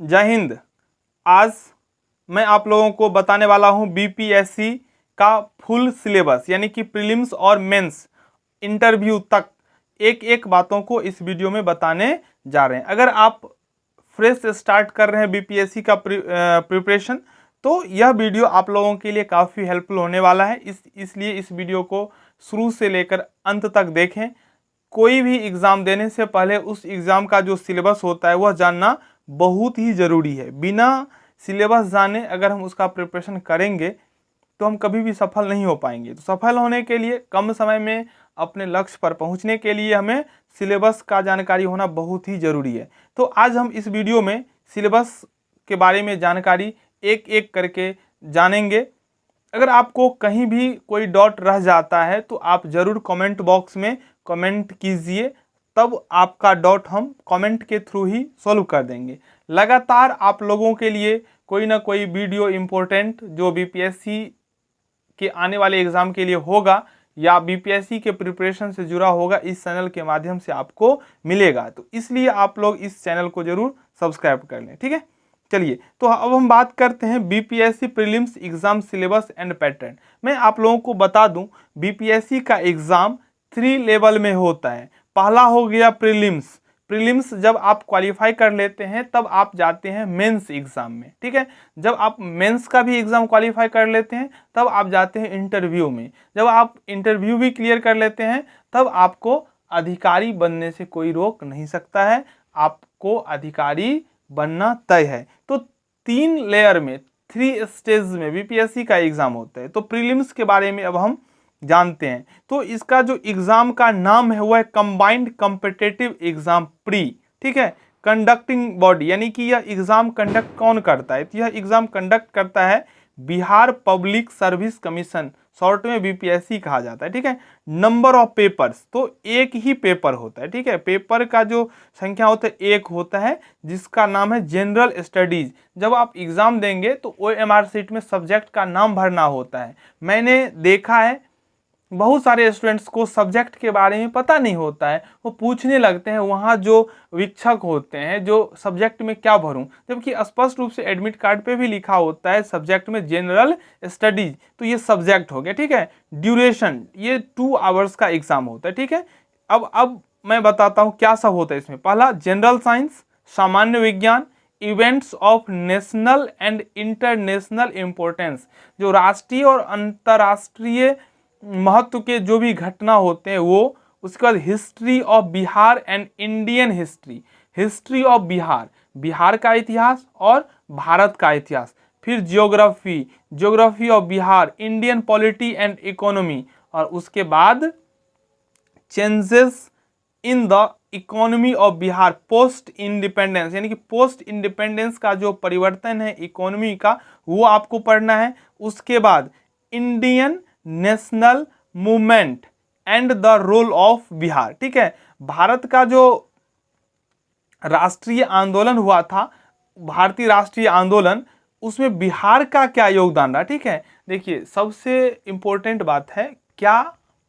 जय हिंद। आज मैं आप लोगों को बताने वाला हूं बीपीएससी का फुल सिलेबस यानी कि प्रीलिम्स और मेंस इंटरव्यू तक एक एक बातों को इस वीडियो में बताने जा रहे हैं। अगर आप फ्रेश स्टार्ट कर रहे हैं बीपीएससी का प्रिपरेशन तो यह वीडियो आप लोगों के लिए काफ़ी हेल्पफुल होने वाला है। इसलिए इस वीडियो को शुरू से लेकर अंत तक देखें। कोई भी एग्ज़ाम देने से पहले उस एग्ज़ाम का जो सिलेबस होता है वह जानना बहुत ही ज़रूरी है। बिना सिलेबस जाने अगर हम उसका प्रिपरेशन करेंगे तो हम कभी भी सफल नहीं हो पाएंगे। तो सफल होने के लिए, कम समय में अपने लक्ष्य पर पहुंचने के लिए हमें सिलेबस का जानकारी होना बहुत ही ज़रूरी है। तो आज हम इस वीडियो में सिलेबस के बारे में जानकारी एक एक करके जानेंगे। अगर आपको कहीं भी कोई डॉट रह जाता है तो आप ज़रूर कमेंट बॉक्स में कमेंट कीजिए, तब आपका डॉट हम कमेंट के थ्रू ही सॉल्व कर देंगे। लगातार आप लोगों के लिए कोई ना कोई वीडियो इम्पोर्टेंट जो बीपीएससी के आने वाले एग्ज़ाम के लिए होगा या बीपीएससी के प्रिपरेशन से जुड़ा होगा, इस चैनल के माध्यम से आपको मिलेगा। तो इसलिए आप लोग इस चैनल को ज़रूर सब्सक्राइब कर लें, ठीक है। चलिए, तो अब हम बात करते हैं BPSC prelims exam syllabus and pattern. मैं आप लोगों को बता दूं, बीपीएससी का एग्ज़ाम 3 लेवल में होता है। पहला हो गया प्रीलिम्स। प्रीलिम्स जब आप क्वालिफाई कर लेते हैं तब आप जाते हैं मेंस एग्ज़ाम में, ठीक है। जब आप मेंस का भी एग्ज़ाम क्वालिफाई कर लेते हैं तब आप जाते हैं इंटरव्यू में। जब आप इंटरव्यू भी क्लियर कर लेते हैं तब आपको अधिकारी बनने से कोई रोक नहीं सकता है, आपको अधिकारी बनना तय है। तो 3 लेयर में, 3 स्टेज में बीपीएससी का एग्ज़ाम होता है। तो प्रीलिम्स के बारे में अब हम जानते हैं। तो इसका जो एग्ज़ाम का नाम है वह है कंबाइंड कॉम्पिटिटिव एग्ज़ाम प्री, ठीक है। कंडक्टिंग बॉडी यानी कि यह एग्ज़ाम कंडक्ट कौन करता है, तो यह एग्ज़ाम कंडक्ट करता है Bihar public service commission, short में बीपीएससी कहा जाता है, ठीक है। नंबर ऑफ पेपर्स, तो एक ही पेपर होता है, ठीक है। पेपर का जो संख्या होता है एक होता है, जिसका नाम है जनरल स्टडीज। जब आप एग्ज़ाम देंगे तो OMR शीट में सब्जेक्ट का नाम भरना होता है। मैंने देखा है बहुत सारे स्टूडेंट्स को सब्जेक्ट के बारे में पता नहीं होता है, वो पूछने लगते हैं वहाँ जो वीक्षक होते हैं जो सब्जेक्ट में क्या भरूं, जबकि स्पष्ट रूप से एडमिट कार्ड पे भी लिखा होता है सब्जेक्ट में जनरल स्टडीज। तो ये सब्जेक्ट हो गया, ठीक है। ड्यूरेशन, ये 2 आवर्स का एग्ज़ाम होता है, ठीक है। अब मैं बताता हूँ क्या सब होता है इसमें। पहला जनरल साइंस, सामान्य विज्ञान, events of national and international importance, जो राष्ट्रीय और अंतर्राष्ट्रीय महत्व के जो भी घटना होते हैं वो। उसके बाद history of Bihar and Indian history, history of Bihar, Bihar का इतिहास और भारत का इतिहास। फिर geography, geography of Bihar, Indian polity and economy. और उसके बाद changes in the economy of Bihar post independence, यानी कि पोस्ट इंडिपेंडेंस का जो परिवर्तन है इकोनॉमी का वो आपको पढ़ना है। उसके बाद Indian national movement and the role of Bihar, ठीक है। भारत का जो राष्ट्रीय आंदोलन हुआ था, भारतीय राष्ट्रीय आंदोलन, उसमें बिहार का क्या योगदान रहा, ठीक है। देखिए, सबसे इम्पोर्टेंट बात है क्या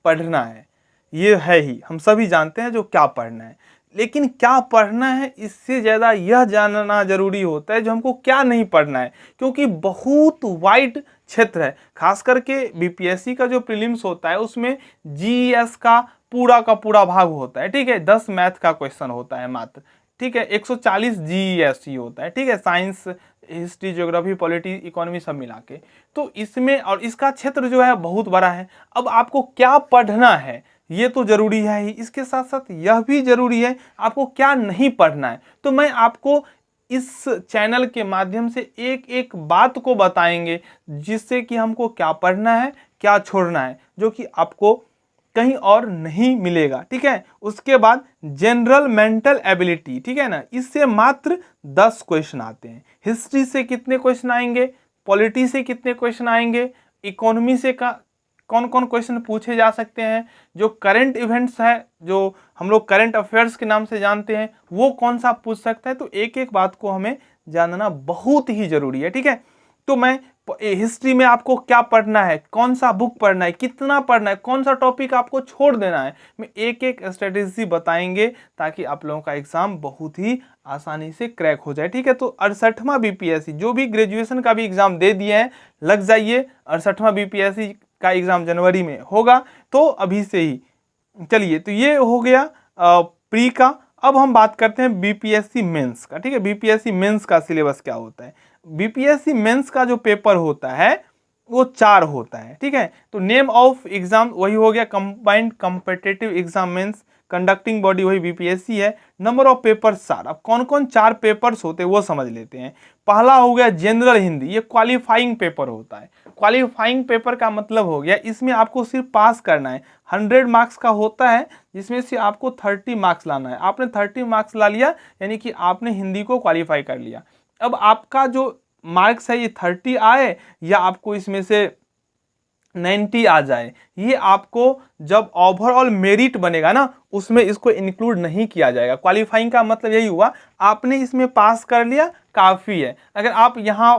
पढ़ना है। ये है ही, हम सभी जानते हैं जो क्या पढ़ना है, लेकिन क्या पढ़ना है इससे ज़्यादा यह जानना जरूरी होता है जो हमको क्या नहीं पढ़ना है, क्योंकि बहुत वाइड क्षेत्र है। खास करके बीपीएससी का जो प्रीलिम्स होता है उसमें जीएस का पूरा भाग होता है, ठीक है। 10 मैथ का क्वेश्चन होता है मात्र, ठीक है। 140 जीएस ही होता है, ठीक है। Science, history, geography, polity, economy सब मिला के। तो इसमें, और इसका क्षेत्र जो है बहुत बड़ा है। अब आपको क्या पढ़ना है ये तो जरूरी है ही, इसके साथ साथ यह भी जरूरी है आपको क्या नहीं पढ़ना है। तो मैं आपको इस चैनल के माध्यम से एक एक बात को बताएंगे जिससे कि हमको क्या पढ़ना है क्या छोड़ना है, जो कि आपको कहीं और नहीं मिलेगा, ठीक है। उसके बाद जनरल मेंटल एबिलिटी, ठीक है ना, इससे मात्र 10 क्वेश्चन आते हैं। हिस्ट्री से कितने क्वेश्चन आएंगे, पॉलिटी से कितने क्वेश्चन आएंगे, इकोनॉमी से कौन कौन क्वेश्चन पूछे जा सकते हैं, जो करंट इवेंट्स है जो हम लोग करंट अफेयर्स के नाम से जानते हैं वो कौन सा पूछ सकता है। तो एक एक बात को हमें जानना बहुत ही जरूरी है, ठीक है। तो मैं हिस्ट्री में आपको क्या पढ़ना है, कौन सा बुक पढ़ना है, कितना पढ़ना है, कौन सा टॉपिक आपको छोड़ देना है, मैं एक एक स्ट्रेटेजी बताएंगे ताकि आप लोगों का एग्जाम बहुत ही आसानी से क्रैक हो जाए। ठीक है, तो 68वां बीपीएससी, जो भी ग्रेजुएशन का भी एग्जाम दे दिए हैं लग जाइए, 68वां बीपीएससी का एग्जाम जनवरी में होगा, तो अभी से ही चलिए। तो ये हो गया प्री का। अब हम बात करते हैं बीपीएससी मेंस का। ठीक है, बीपीएससी मेंस का सिलेबस क्या होता है। बीपीएससी मेंस का जो पेपर होता है वो 4 होता है। ठीक है, तो नेम ऑफ एग्जाम वही हो गया, combined competitive exam mains, conducting body वही बीपीएससी है, नंबर ऑफ पेपर 4। अब कौन कौन 4 पेपर्स होते हैं वो समझ लेते हैं। पहला हो गया जनरल हिंदी, ये क्वालिफाइंग पेपर होता है। क्वालिफाइंग पेपर का मतलब हो गया इसमें आपको सिर्फ पास करना है, 100 मार्क्स का होता है, जिसमें से आपको 30 मार्क्स लाना है। आपने 30 मार्क्स ला लिया यानी कि आपने हिंदी को क्वालिफाई कर लिया। अब आपका जो मार्क्स है ये 30 आए या आपको इसमें से 90 आ जाए, ये आपको जब ओवरऑल मेरिट बनेगा ना उसमें इसको इंक्लूड नहीं किया जाएगा। क्वालिफाइंग का मतलब यही हुआ आपने इसमें पास कर लिया काफ़ी है। अगर आप यहाँ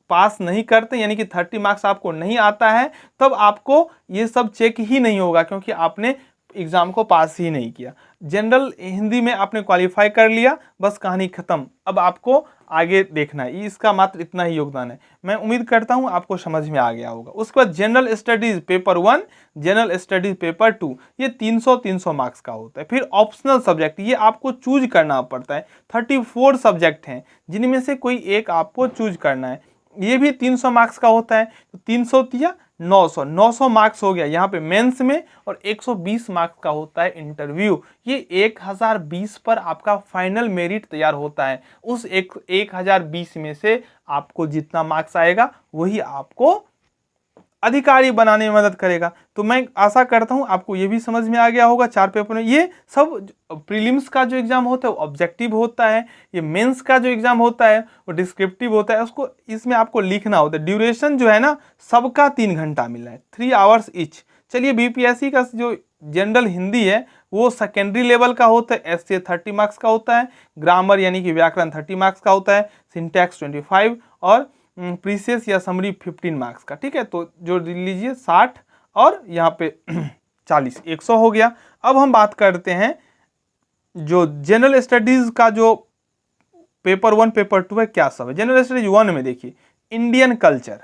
पास नहीं करते यानी कि 30 मार्क्स आपको नहीं आता है, तब आपको ये सब चेक ही नहीं होगा क्योंकि आपने एग्जाम को पास ही नहीं किया। जनरल हिंदी में आपने क्वालिफाई कर लिया, बस कहानी खत्म। अब आपको आगे देखना है, इसका मात्र इतना ही योगदान है। मैं उम्मीद करता हूं आपको समझ में आ गया होगा। उसके बाद general studies paper 1, general studies paper 2, ये 300 मार्क्स का होता है। फिर ऑप्शनल सब्जेक्ट, ये आपको चूज करना पड़ता है। 34 सब्जेक्ट हैं जिनमें से कोई एक आपको चूज करना है, ये भी 300 मार्क्स का होता है। तो 300 दिया 900 मार्क्स हो गया यहाँ पे मेंस में, और 120 मार्क्स का होता है इंटरव्यू। ये 1020 पर आपका फाइनल मेरिट तैयार होता है। उस 1020 में से आपको जितना मार्क्स आएगा वही आपको अधिकारी बनाने में मदद करेगा। तो मैं आशा करता हूं आपको ये भी समझ में आ गया होगा 4 पेपर में। ये सब प्रीलिम्स का जो एग्जाम होता है वो ऑब्जेक्टिव होता है, ये मेंस का जो एग्जाम होता है वो डिस्क्रिप्टिव होता है। उसको इसमें आपको लिखना होता है। ड्यूरेशन जो है ना सबका 3 घंटा मिला है, 3 आवर्स ईच। चलिए, बीपीएससी का जो जनरल हिंदी है वो सेकेंडरी लेवल का होता है, एसए 30 मार्क्स का होता है, ग्रामर यानी कि व्याकरण 30 मार्क्स का होता है, सिंटैक्स 25 और प्रीसेस या समरी 15 मार्क्स का। ठीक है, तो जो लीजिए 60 और यहाँ पे 40, 100 हो गया। अब हम बात करते हैं जो जनरल स्टडीज का जो पेपर 1 पेपर 2 है क्या सब है। जनरल स्टडीज 1 में देखिए इंडियन कल्चर,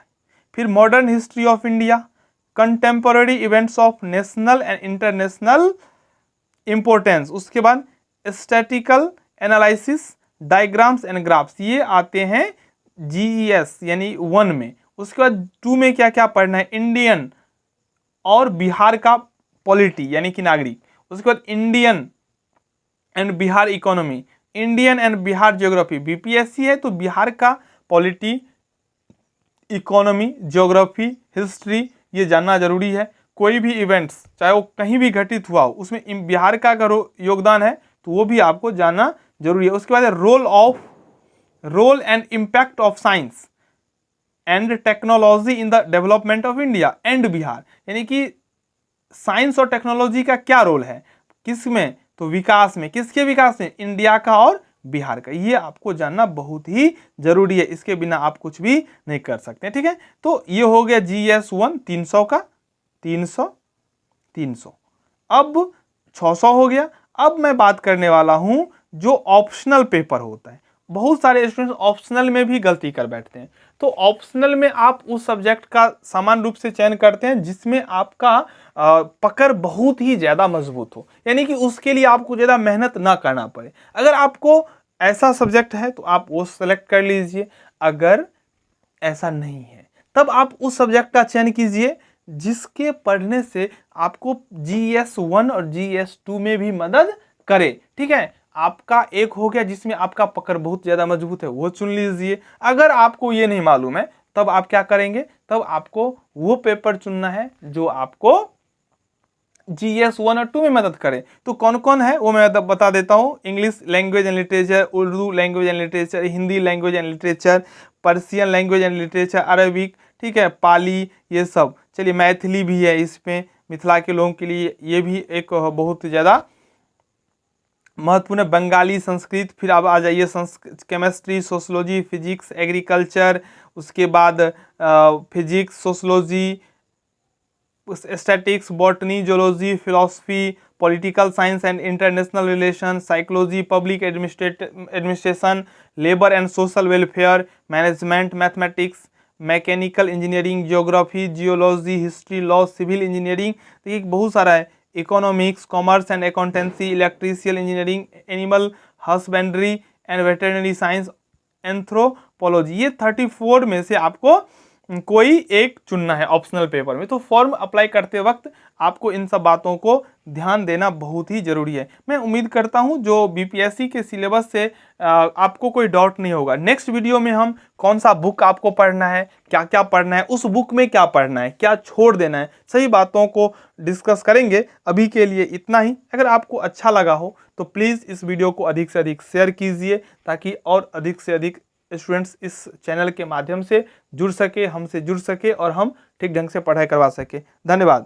फिर modern history of India, contemporary events of national and international importance, उसके बाद statistical analysis, diagrams and graphs, ये आते हैं जीईएस यानी 1 में। उसके बाद 2 में क्या क्या पढ़ना है, इंडियन और बिहार का पॉलिटी यानी कि नागरिक, उसके बाद Indian and Bihar economy, Indian and Bihar geography. BPSC है तो बिहार का पॉलिटी, इकोनॉमी, ज्योग्राफी, हिस्ट्री ये जानना जरूरी है। कोई भी इवेंट्स चाहे वो कहीं भी घटित हुआ हो उसमें बिहार का अगर योगदान है तो वो भी आपको जानना जरूरी है। उसके बाद role and impact of science and technology in the development of India and Bihar, यानी कि साइंस और टेक्नोलॉजी का क्या रोल है किसमें, तो विकास में। किसके विकास में, इंडिया का और बिहार का। ये आपको जानना बहुत ही जरूरी है, इसके बिना आप कुछ भी नहीं कर सकते। ठीक है, तो ये हो गया जीएस 1 300 का, 300 अब 600 हो गया। अब मैं बात करने वाला हूं जो ऑप्शनल पेपर होता है। बहुत सारे स्टूडेंट्स ऑप्शनल में भी गलती कर बैठते हैं। तो ऑप्शनल में आप उस सब्जेक्ट का समान रूप से चयन करते हैं जिसमें आपका पकड़ बहुत ही ज़्यादा मजबूत हो, यानी कि उसके लिए आपको ज़्यादा मेहनत ना करना पड़े। अगर आपको ऐसा सब्जेक्ट है तो आप वो सेलेक्ट कर लीजिए, अगर ऐसा नहीं है तब आप उस सब्जेक्ट का चयन कीजिए जिसके पढ़ने से आपको जीएस 1 और जीएस 2 में भी मदद करे। ठीक है, आपका एक हो गया जिसमें आपका पकड़ बहुत ज़्यादा मजबूत है, वो चुन लीजिए। अगर आपको ये नहीं मालूम है तब आप क्या करेंगे, तब आपको वो पेपर चुनना है जो आपको जीएस 1 और 2 में मदद करे। तो कौन कौन है वो मैं बता देता हूँ। English language and literature, Urdu language and literature, Hindi language and literature, Persian language and literature, Arabic, ठीक है, पाली, ये सब। चलिए मैथिली भी है इसमें, मिथिला के लोगों के लिए ये भी एक बहुत ज़्यादा महत्वपूर्ण बंगाली, संस्कृत, फिर आप आ जाइए केमिस्ट्री, सोशोलॉजी, फिजिक्स, एग्रीकल्चर, उसके बाद physics, sociology, statics, botany, zoology, philosophy, political science and international relation, psychology, public administration, labour and social welfare, management, mathematics, mechanical engineering, geography, geology, history, law, civil engineering, देखिए बहुत सारा है, economics, commerce and accountancy, electrical engineering, animal husbandry and veterinary science, anthropology. ये 34 में से आपको कोई एक चुनना है ऑप्शनल पेपर में। तो फॉर्म अप्लाई करते वक्त आपको इन सब बातों को ध्यान देना बहुत ही जरूरी है। मैं उम्मीद करता हूं जो बीपीएससी के सिलेबस से आपको कोई डाउट नहीं होगा। नेक्स्ट वीडियो में हम कौन सा बुक आपको पढ़ना है, क्या क्या पढ़ना है, उस बुक में क्या पढ़ना है, क्या छोड़ देना है, सही बातों को डिस्कस करेंगे। अभी के लिए इतना ही। अगर आपको अच्छा लगा हो तो प्लीज़ इस वीडियो को अधिक से अधिक शेयर कीजिए, ताकि और अधिक से अधिक स्टूडेंट्स इस चैनल के माध्यम से जुड़ सके, हमसे जुड़ सके और हम ठीक ढंग से पढ़ाई करवा सके। धन्यवाद।